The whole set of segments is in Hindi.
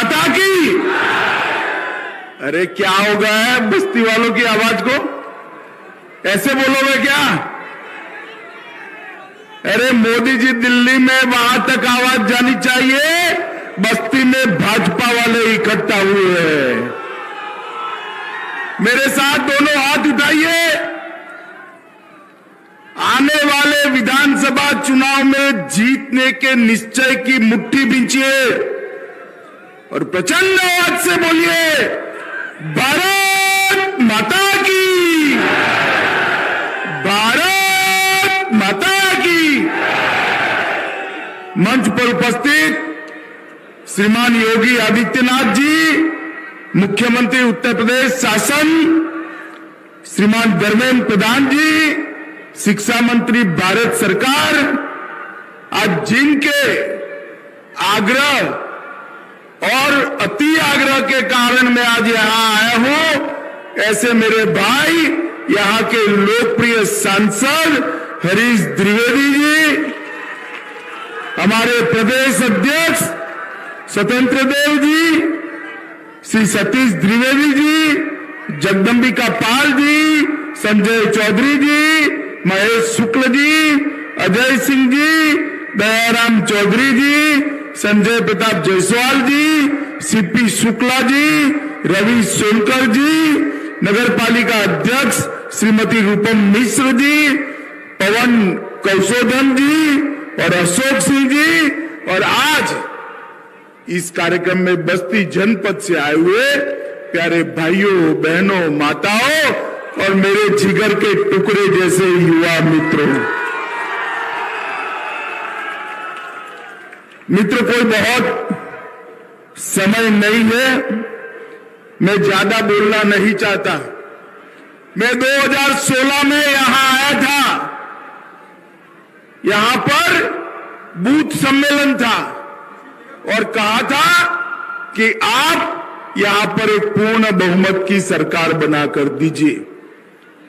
माता की। अरे क्या हो गया है बस्ती वालों की आवाज को? ऐसे बोलोगे क्या? अरे मोदी जी दिल्ली में वहां तक आवाज जानी चाहिए, बस्ती में भाजपा वाले इकट्ठा हुए हैं। मेरे साथ दोनों हाथ उठाइए। आने वाले विधानसभा चुनाव में जीतने के निश्चय की मुट्ठी बींचिए और प्रचंड आवाज से बोलिए, भारत माता की, भारत माता की। मंच पर उपस्थित श्रीमान योगी आदित्यनाथ जी, मुख्यमंत्री उत्तर प्रदेश शासन, श्रीमान धर्मेंद्र प्रधान जी, शिक्षा मंत्री भारत सरकार, आज जिनके आग्रह और अति आग्रह के कारण मैं आज यहां आया हूं, ऐसे मेरे भाई यहां के लोकप्रिय सांसद हरीश द्विवेदी जी, हमारे प्रदेश अध्यक्ष स्वतंत्र देव जी, श्री सतीश द्विवेदी जी, जगदम्बिका पाल जी, संजय चौधरी जी, महेश शुक्ल जी, अजय सिंह जी, दयाराम चौधरी जी, संजय प्रताप जायसवाल जी, सीपी शुक्ला जी, रवि सोनकर जी, नगर पालिका अध्यक्ष श्रीमती रूपम मिश्र जी, पवन कौशोधन जी और अशोक सिंह जी, और आज इस कार्यक्रम में बस्ती जनपद से आए हुए प्यारे भाइयों बहनों माताओं और मेरे जिगर के टुकड़े जैसे युवा मित्रों। कोई बहुत समय नहीं है, मैं ज्यादा बोलना नहीं चाहता। मैं 2016 में यहां आया था, यहां पर बूथ सम्मेलन था और कहा था कि आप यहां पर एक पूर्ण बहुमत की सरकार बनाकर दीजिए,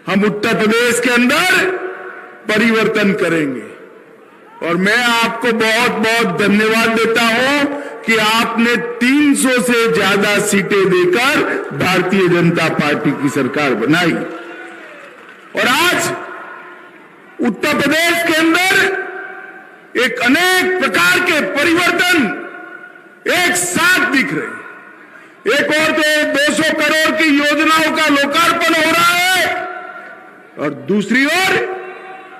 हम उत्तर प्रदेश के अंदर परिवर्तन करेंगे। और मैं आपको बहुत बहुत धन्यवाद देता हूं कि आपने 300 से ज्यादा सीटें देकर भारतीय जनता पार्टी की सरकार बनाई और आज उत्तर प्रदेश के अंदर एक अनेक प्रकार के परिवर्तन एक साथ दिख रहे। एक और तो 200 करोड़ की योजनाओं का लोकार्पण हो रहा है और दूसरी ओर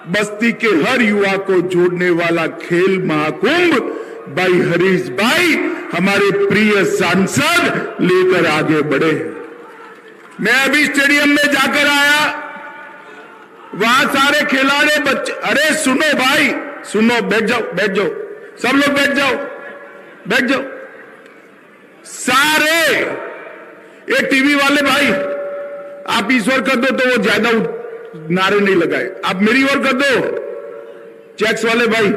बस्ती के हर युवा को जोड़ने वाला खेल महाकुंभ भाई हरीश भाई हमारे प्रिय सांसद लेकर आगे बढ़े। मैं अभी स्टेडियम में जाकर आया, वहां सारे खिलाड़ी बच्चे, अरे सुनो भाई सुनो, बैठ जाओ बैठ जाओ, सब लोग बैठ जाओ बैठ जाओ। सारे ये टीवी वाले भाई आप ईश्वर कर दो तो वो ज्यादा नारे नहीं लगाए, आप मेरी ओर कर दो। चेक्स वाले भाई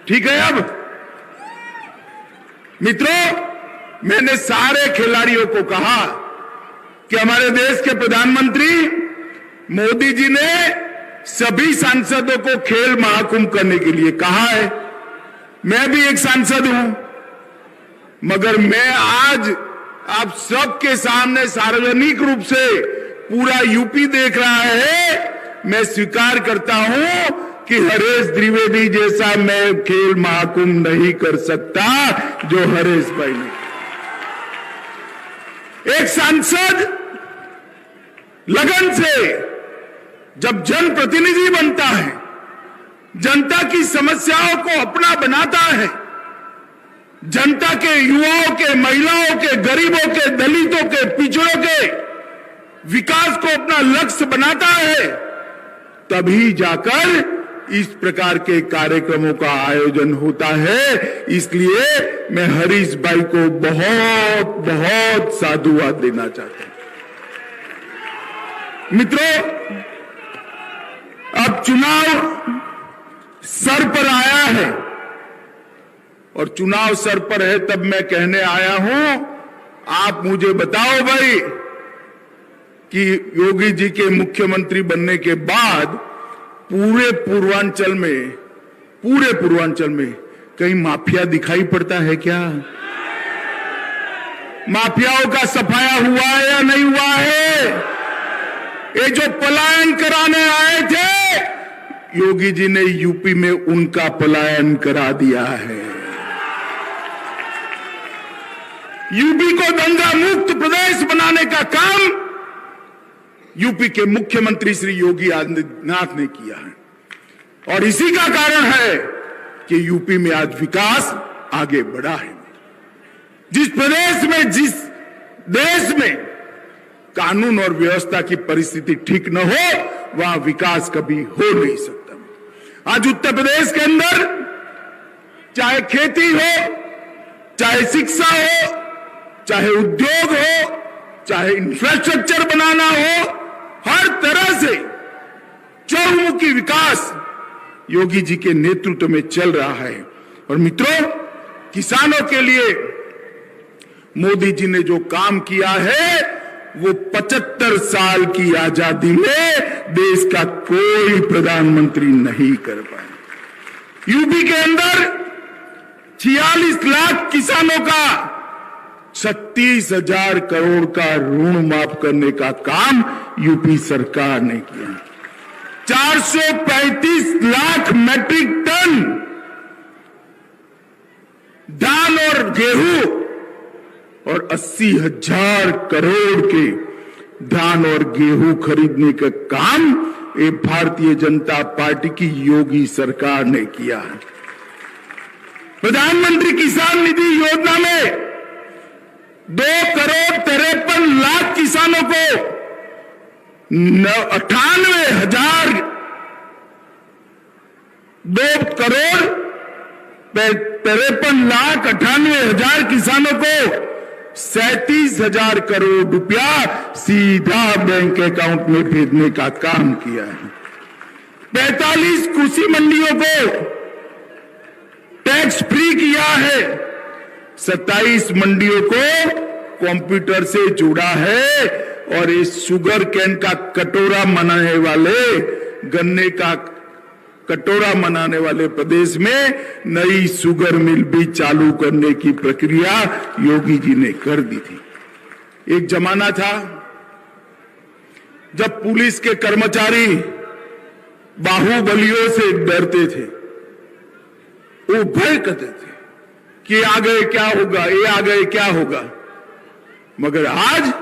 ठीक है। अब मित्रों, मैंने सारे खिलाड़ियों को कहा कि हमारे देश के प्रधानमंत्री मोदी जी ने सभी सांसदों को खेल महाकुंभ करने के लिए कहा है। मैं भी एक सांसद हूं, मगर मैं आज आप सबके सामने सार्वजनिक रूप से पूरा यूपी देख रहा है, मैं स्वीकार करता हूं कि हरीश द्विवेदी जैसा मैं खेल महाकुंभ नहीं कर सकता जो हरीश भाई ने। एक सांसद लगन से जब जनप्रतिनिधि बनता है, जनता की समस्याओं को अपना बनाता है, जनता के युवाओं के, महिलाओं के, गरीबों के, दलितों के, पिछड़ों के विकास को अपना लक्ष्य बनाता है, तभी जाकर इस प्रकार के कार्यक्रमों का आयोजन होता है। इसलिए मैं हरीश भाई को बहुत बहुत साधुवाद देना चाहता हूं। मित्रों, अब चुनाव सर पर आया है और चुनाव सर पर है तब मैं कहने आया हूं, आप मुझे बताओ भाई कि योगी जी के मुख्यमंत्री बनने के बाद पूरे पूर्वांचल में कहीं माफिया दिखाई पड़ता है क्या? माफियाओं का सफाया हुआ है या नहीं हुआ है? ये जो पलायन कराने आए थे, योगी जी ने यूपी में उनका पलायन करा दिया है। यूपी को दंगा मुक्त प्रदेश बनाने का काम यूपी के मुख्यमंत्री श्री योगी आदित्यनाथ ने किया है और इसी का कारण है कि यूपी में आज विकास आगे बढ़ा है। जिस प्रदेश में, जिस देश में कानून और व्यवस्था की परिस्थिति ठीक न हो, वहां विकास कभी हो नहीं सकता। आज उत्तर प्रदेश के अंदर चाहे खेती हो, चाहे शिक्षा हो, चाहे उद्योग हो, चाहे इंफ्रास्ट्रक्चर बनाना हो, हर तरह से चहुमुखी विकास योगी जी के नेतृत्व में चल रहा है। और मित्रों, किसानों के लिए मोदी जी ने जो काम किया है वो 75 साल की आजादी में देश का कोई प्रधानमंत्री नहीं कर पाया। यूपी के अंदर 46 लाख किसानों का 36,000 करोड़ का ऋण माफ करने का काम यूपी सरकार ने किया। 435 लाख मैट्रिक टन धान और गेहूं और 80,000 करोड़ के धान और गेहूं खरीदने का काम ये भारतीय जनता पार्टी की योगी सरकार ने किया है। प्रधानमंत्री किसान निधि योजना में 2,53,00,000 किसानों को 98,000 2,53,98,000 किसानों को 37,000 करोड़ रुपया सीधा बैंक अकाउंट में भेजने का काम किया है। 45 कृषि मंडियों को टैक्स फ्री किया है। 27 मंडियों को कंप्यूटर से जुड़ा है और इस शुगर कैन का कटोरा बनाने वाले, गन्ने का कटोरा बनाने वाले प्रदेश में नई शुगर मिल भी चालू करने की प्रक्रिया योगी जी ने कर दी थी। एक जमाना था जब पुलिस के कर्मचारी बाहुबलियों से डरते थे, वो भय करते थे कि आगे क्या होगा, ये आगे क्या होगा। मगर आज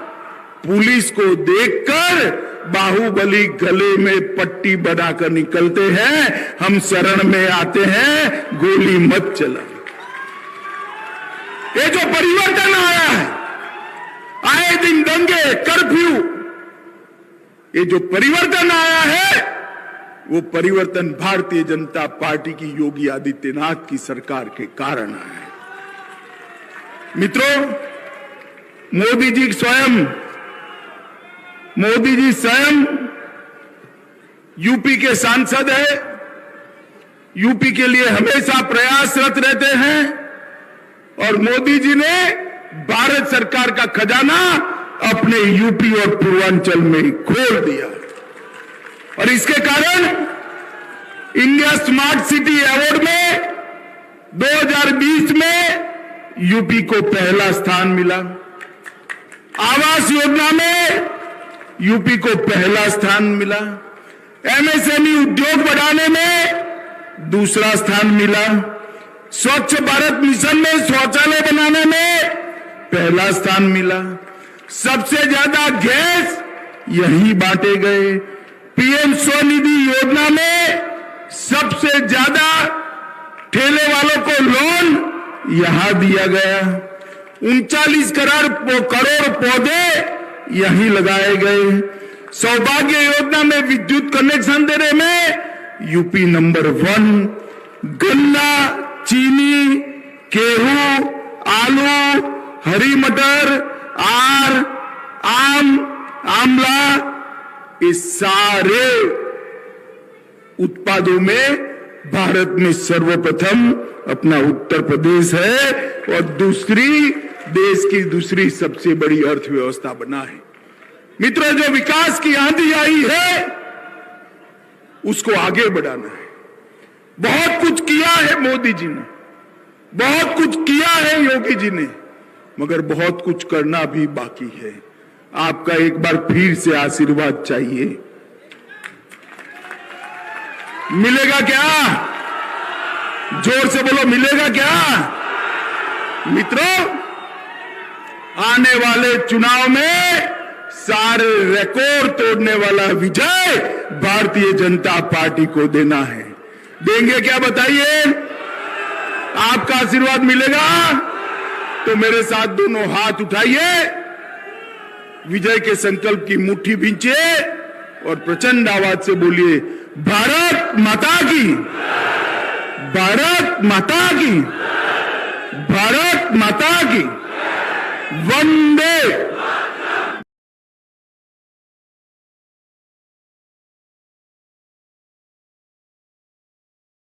पुलिस को देखकर बाहुबली गले में पट्टी बनाकर निकलते हैं, हम शरण में आते हैं, गोली मत चला। ये जो परिवर्तन आया है, आए दिन दंगे, कर्फ्यू, ये जो परिवर्तन आया है वो परिवर्तन भारतीय जनता पार्टी की योगी आदित्यनाथ की सरकार के कारण आया है। मित्रों, मोदी जी स्वयं यूपी के सांसद है, यूपी के लिए हमेशा प्रयासरत रहते हैं और मोदी जी ने भारत सरकार का खजाना अपने यूपी और पूर्वांचल में खोल दिया और इसके कारण इंडिया स्मार्ट सिटी अवार्ड में 2020 में यूपी को पहला स्थान मिला। आवास योजना में यूपी को पहला स्थान मिला। एमएसएमई उद्योग बढ़ाने में दूसरा स्थान मिला। स्वच्छ भारत मिशन में शौचालय बनाने में पहला स्थान मिला। सबसे ज्यादा गैस यहीं बांटे गए। पीएम स्वनिधि योजना में सबसे ज्यादा ठेले वालों को लोन यहां दिया गया। 39 करोड़ पौधे यहीं लगाए गए। सौभाग्य योजना में विद्युत कनेक्शन देने में यूपी नंबर 1। गन्ना, चीनी, गेहूं, आलू, हरी मटर, आम, आंवला, इस सारे उत्पादों में भारत में सर्वप्रथम अपना उत्तर प्रदेश है और देश की दूसरी सबसे बड़ी अर्थव्यवस्था बना है। मित्रों, जो विकास की आंधी आई है उसको आगे बढ़ाना है। बहुत कुछ किया है मोदी जी ने, बहुत कुछ किया है योगी जी ने, मगर बहुत कुछ करना भी बाकी है। आपका एक बार फिर से आशीर्वाद चाहिए। मिलेगा क्या? जोर से बोलो, मिलेगा क्या? मित्रों, आने वाले चुनाव में सारे रिकॉर्ड तोड़ने वाला विजय भारतीय जनता पार्टी को देना है। देंगे क्या बताइए? आपका आशीर्वाद मिलेगा तो मेरे साथ दोनों हाथ उठाइए, विजय के संकल्प की मुट्ठी भींचिए और प्रचंड आवाज से बोलिए, भारत माता की, भारत माता की, भारत माता की, वंदे